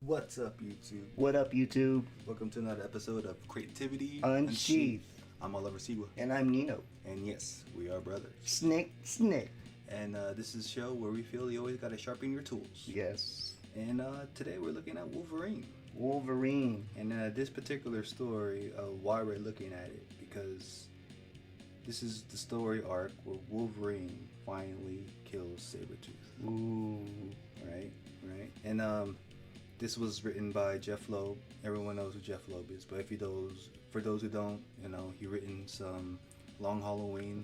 What's up, YouTube? What up, YouTube? Welcome to another episode of Creativity Unsheathed. I'm Oliver, And I'm Nino. and yes, we are brothers. Snick. And this is a show where we feel you always gotta sharpen your tools. Yes. And today we're looking at Wolverine. And this particular story, why we're looking at it, because this is the story arc where Wolverine finally kills Sabertooth. Ooh. Right. And this was written by Jeph Loeb. Everyone knows who Jeph Loeb is, but for those who don't, he written some Long Halloween,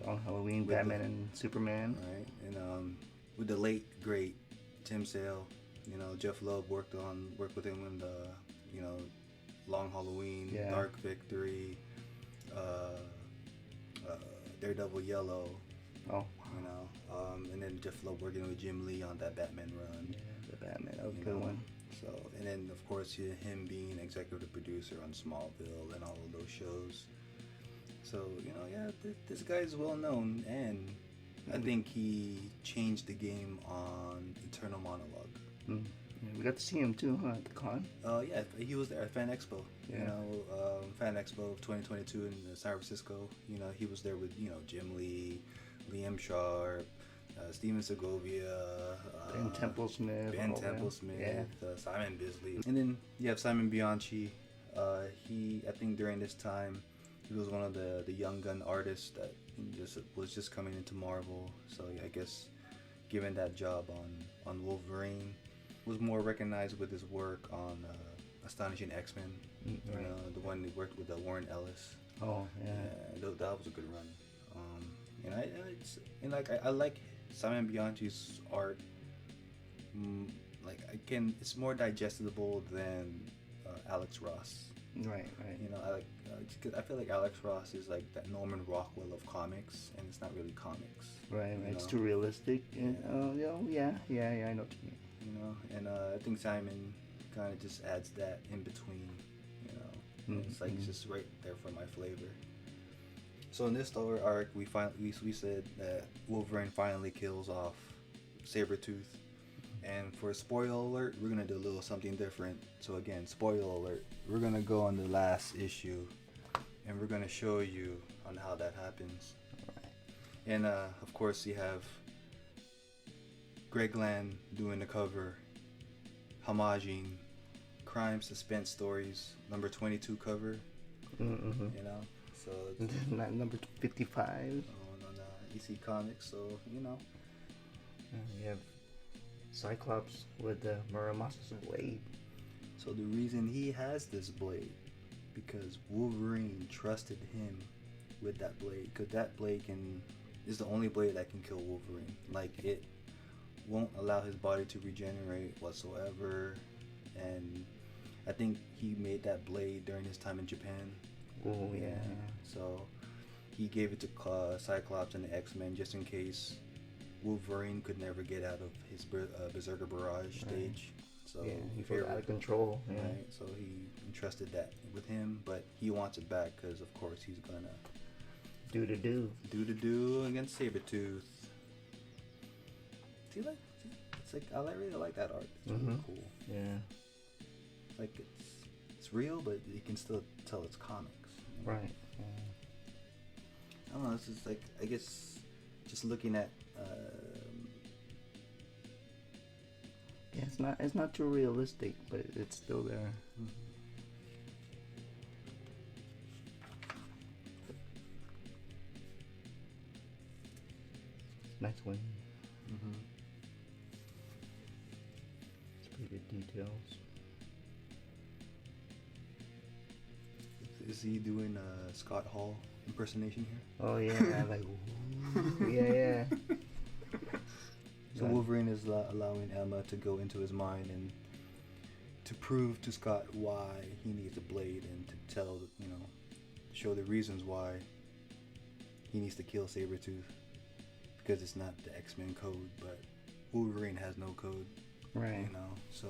Batman and Superman. right? And with the late great Tim Sale, Jeph Loeb worked with him in the Long Halloween, Yeah. Dark Victory, Daredevil Yellow. Oh. And then Jeph Loeb working with Jim Lee on that Batman run. Yeah, the Batman. That was a good one. So, and then of course him being executive producer on Smallville and all of those shows. So, this guy is well known, and I think he changed the game on Eternal Monologue. Yeah, we got to see him too, huh, at the con? Yeah, he was there at Fan Expo. Yeah. Fan Expo of 2022 in San Francisco. He was there with Jim Lee, Liam Sharp, Steven Segovia, Ben Temple-Smith, Simon Bisley, and then you have Simon Bianchi. I think during this time, he was one of the young gun artists that was just coming into Marvel. So I guess given that job on Wolverine, was more recognized with his work on Astonishing X-Men. Right. The one that worked with Warren Ellis. Oh yeah. That was a good run. I like Simon Bianchi's art. It's more digestible than Alex Ross. Right. I feel like Alex Ross is like that Norman Rockwell of comics, and it's not really comics. Right. It's too realistic. Yeah. I know what you mean. And I think Simon kind of just adds that in between. It's like it's just right there for my flavor. So in this story arc, we said that Wolverine finally kills off Sabertooth. And for spoiler alert, we're going to do a little something different. So again, spoiler alert, we're going to go on the last issue and we're going to show you on how that happens. Right. And of course you have Greg Land doing the cover, homaging crime suspense stories, number 22 cover. So it's not number 55. on EC Comics, so You have Cyclops with the Muramasa's blade. So the reason he has this blade, because Wolverine trusted him with that blade, because that blade is the only blade that can kill Wolverine. Like, it won't allow his body to regenerate whatsoever, and I think he made that blade during his time in Japan. Oh yeah. So he gave it to Cyclops and the X-Men just in case Wolverine could never get out of his Berserker Barrage stage. So he felt out of control. Yeah. Right. So he entrusted that with him, but he wants it back because, of course, he's gonna do against Sabertooth. I really like that art. It's really cool. Yeah. Like it's real, but you can still tell it's comics. Right. Yeah. I don't know. It's just like, I guess, just looking at. Yeah, it's not too realistic, but it's still there. Nice one. It's pretty good details. Is he doing a Scott Hall impersonation here? Oh yeah, like ooh, yeah. So Wolverine is allowing Emma to go into his mind and to prove to Scott why he needs a blade, and to tell, show the reasons why he needs to kill Sabertooth, because it's not the X-Men code, but Wolverine has no code. Right. So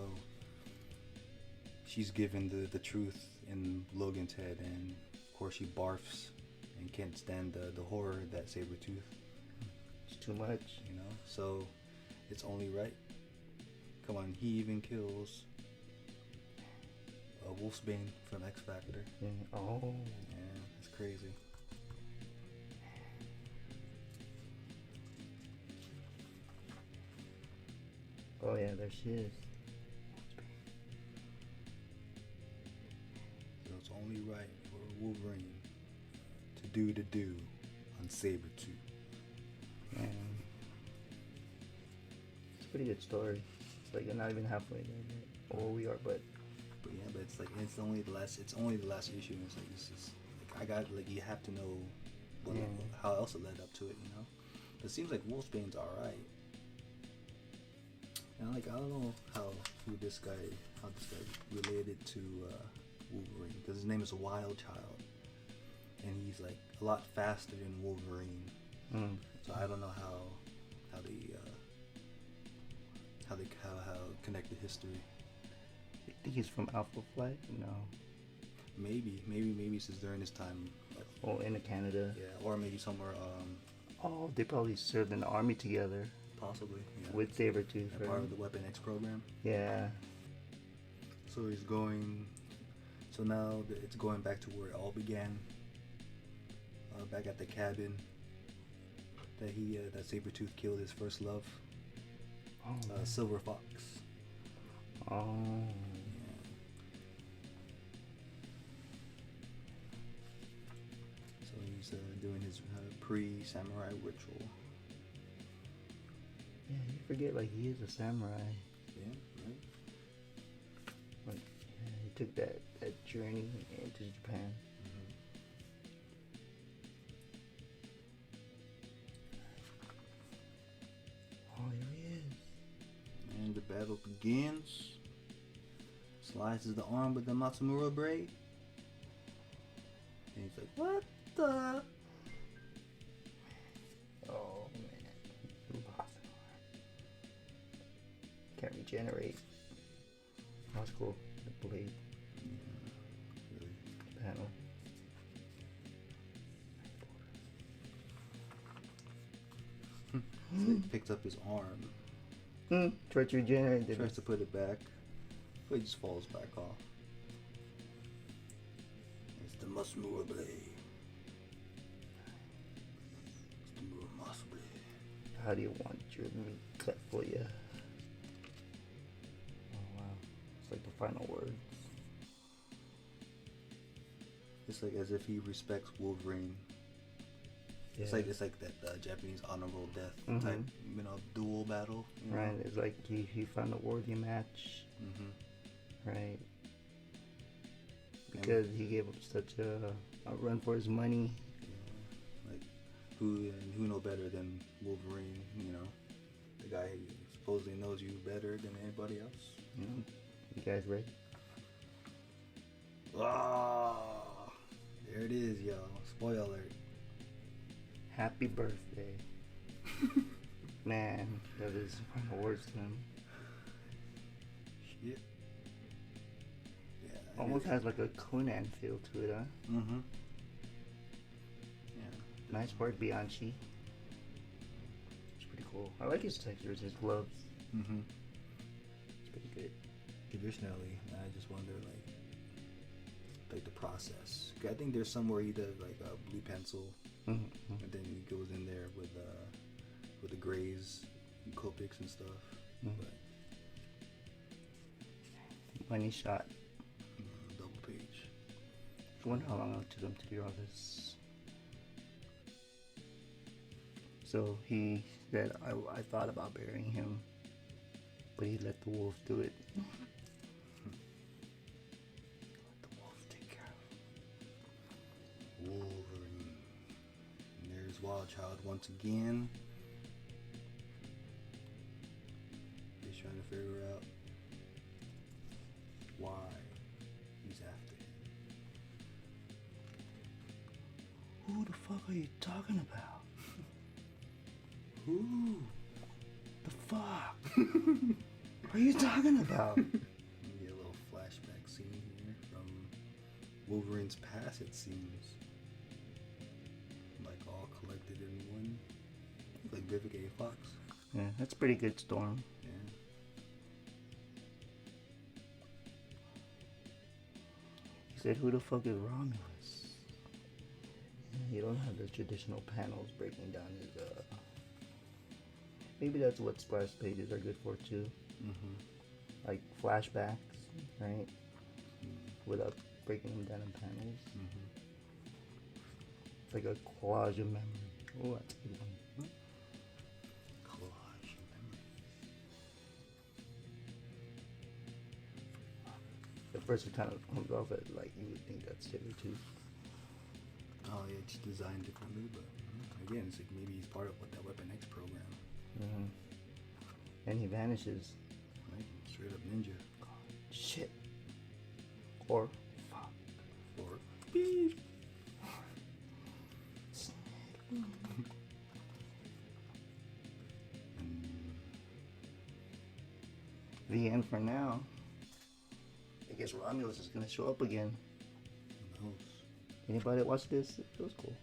she's given the truth in Logan's head, and of course she barfs and can't stand the horror that Sabertooth. It's too much. So it's only right. Come on, he even kills Wolfsbane from X Factor. Yeah. Oh. Yeah, it's crazy. Oh yeah, there she is. So it's only right for Wolverine to do the do on Sabertooth. Man. It's a pretty good story. It's like you're not even halfway there. Or we are, but yeah, but it's like it's only the last issue, and it's like it's just like I got like you have to know how else it led up to it, you know. But it seems like Wolfsbane's alright. And like I don't know how this guy related to Wolverine, because his name is Wild Child, and he's like a lot faster than Wolverine. So I don't know how they connect the history. I think he's from Alpha Flight. No. Maybe since during this time. Oh, in Canada. Yeah, or maybe somewhere. Oh, they probably served in the army together. Possibly. Yeah. With Sabertooth. Right? Part of the Weapon X program. Yeah. So he's going. So now it's going back to where it all began. Back at the cabin. That Sabertooth killed his first love. Oh. Silver Fox. Oh. Yeah. So he's doing his pre-samurai ritual. Yeah, you forget like he is a samurai. Yeah, right. Like he took that journey into Japan. Oh, here he is. And the battle begins. Slices the arm with the Matsumura blade. And he's like, what the? Oh man. Impossible. Can't regenerate. That's cool. The blade. Yeah, really. Panel. So he picks up his arm. Tries to regenerate it. Tries to put it back. But he just falls back off. It's the Matsumura blade. It's the Muramasa blade. How do you want your meat cut for you? Oh wow. It's like the final words. It's like as if he respects Wolverine. Yeah. It's like that Japanese honorable death type, duel battle. You know? Right, it's like he found a worthy match. Right. Because he gave up such a run for his money. Yeah. Like who know better than Wolverine? You know, the guy who supposedly knows you better than anybody else. You guys ready? Ah, there it is, y'all. Spoiler alert. Happy birthday. Man, that is final words to him. Shit. Yeah. Almost has like a Conan feel to it, huh? Yeah. Nice part, Bianchi. It's pretty cool. I like his textures, his gloves. It's pretty good. Traditionally, I just wonder like the process. I think there's somewhere he does like a blue pencil, and then he goes in there with the grays, and Copics and stuff. But Money shot. double page. I wonder how long it took him to do all this. So he said, I thought about burying him, but he let the wolf do it. Let the wolf take care of him. Wolverine. And there's Wild Child once again. He's trying to figure out why he's after him. Who the fuck are you talking about? Who? The fuck? What are you talking about? We get a little flashback scene here from Wolverine's past, it seems. Like all collected in one. Like Vivica A. Fox. Yeah, that's a pretty good, Storm. Yeah. said, "Who the fuck is Romulus?" You don't have the traditional panels breaking down his. Maybe that's what splash pages are good for too. Mm-hmm. Like flashbacks, right? Without breaking them down in panels. Mm-hmm. It's like a collage of memory. Oh, that's a good one. Collage memory. At first, it kind of comes off as like you would think that's Sabertooth. Oh yeah, just designed differently, but again, it's like maybe he's part of what that Weapon X program. Mm-hmm. And he vanishes. Right? Straight up ninja. Shit. Or fuck. Or beep. The end for now. I guess Romulus is gonna show up again. Who knows? Anybody watch this? It was cool.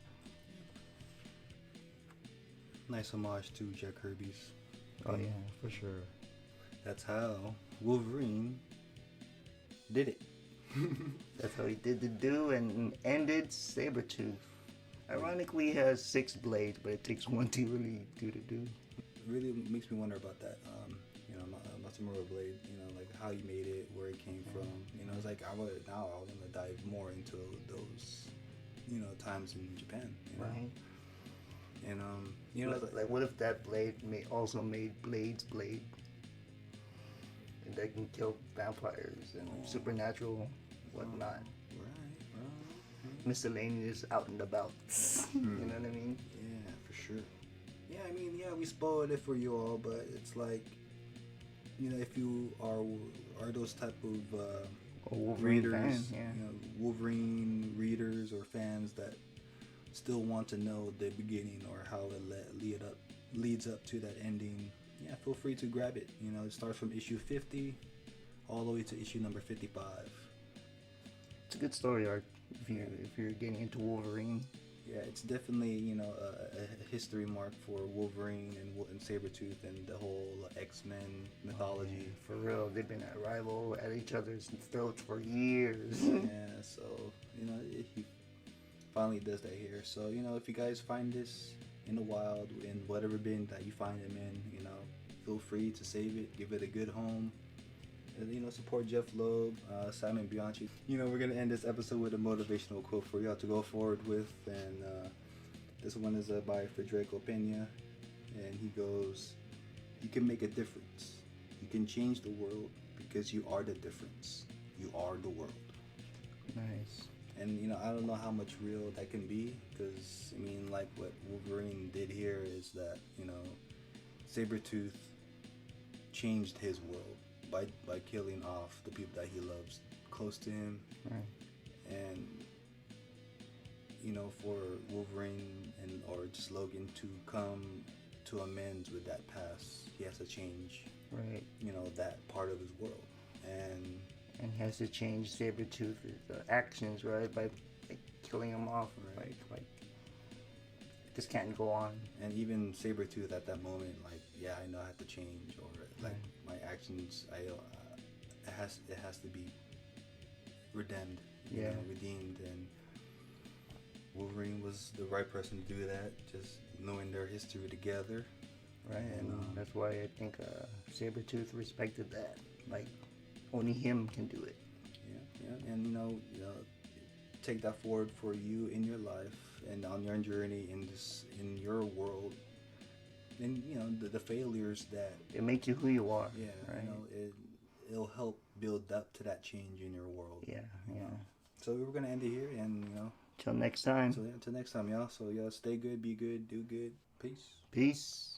Nice homage to Jack Kirby's. Oh yeah, for sure. That's how Wolverine did it. That's how he did the do and ended Sabertooth. Ironically, he has 6 blades, but it takes 1 to really do the do. It really makes me wonder about that. Masamura Blade. Like how he made it, where it came from. It's like I want to dive more into those, times in Japan. Right. And like what if that blade also made Blade's blade, and they can kill vampires and supernatural whatnot. Right. Miscellaneous out and about. You know what I mean? Yeah, for sure. Yeah, we spoiled it for you all, but it's like, if you are those type of Wolverine readers, fan, yeah. Wolverine readers or fans that still want to know the beginning or how it leads up to that ending, yeah, feel free to grab it. It starts from issue 50 all the way to issue number 55. It's a good story arc if you're getting into Wolverine. Yeah, it's definitely a history mark for Wolverine and Sabertooth and the whole X-Men mythology. Oh, yeah, for real, they've been a rival at each other's throats for years. Yeah, so he finally does that here. So if you guys find this in the wild, in whatever bin that you find him in, feel free to save it, give it a good home. And, support Jeph, Loeb, Simon, Bianchi. We're gonna end this episode with a motivational quote for y'all to go forward with, and this one is by Federico Pena, and he goes, "You can make a difference. You can change the world because you are the difference. You are the world." Nice. And I don't know how much real that can be, because like what Wolverine did here is that Sabertooth changed his world by killing off the people that he loves close to him. Right. And for Wolverine or just Logan to come to amends with that past, he has to change Right. that part of his world. And he has to change Sabertooth's actions, right? By killing him off. Right. Like this can't go on. And even Sabertooth at that moment, like, yeah, I know I have to change, or like my actions, it has to be redeemed. And Wolverine was the right person to do that, just knowing their history together. Right, and that's why I think Sabertooth respected that. Like, only him can do it. Yeah, and take that forward for you in your life and on your journey in your world, and the failures that it makes you who you are. Yeah, right. It'll help build up to that change in your world. Yeah. So we're gonna end it here, and till next time. So until next time, y'all. So y'all stay good, be good, do good. Peace. Peace.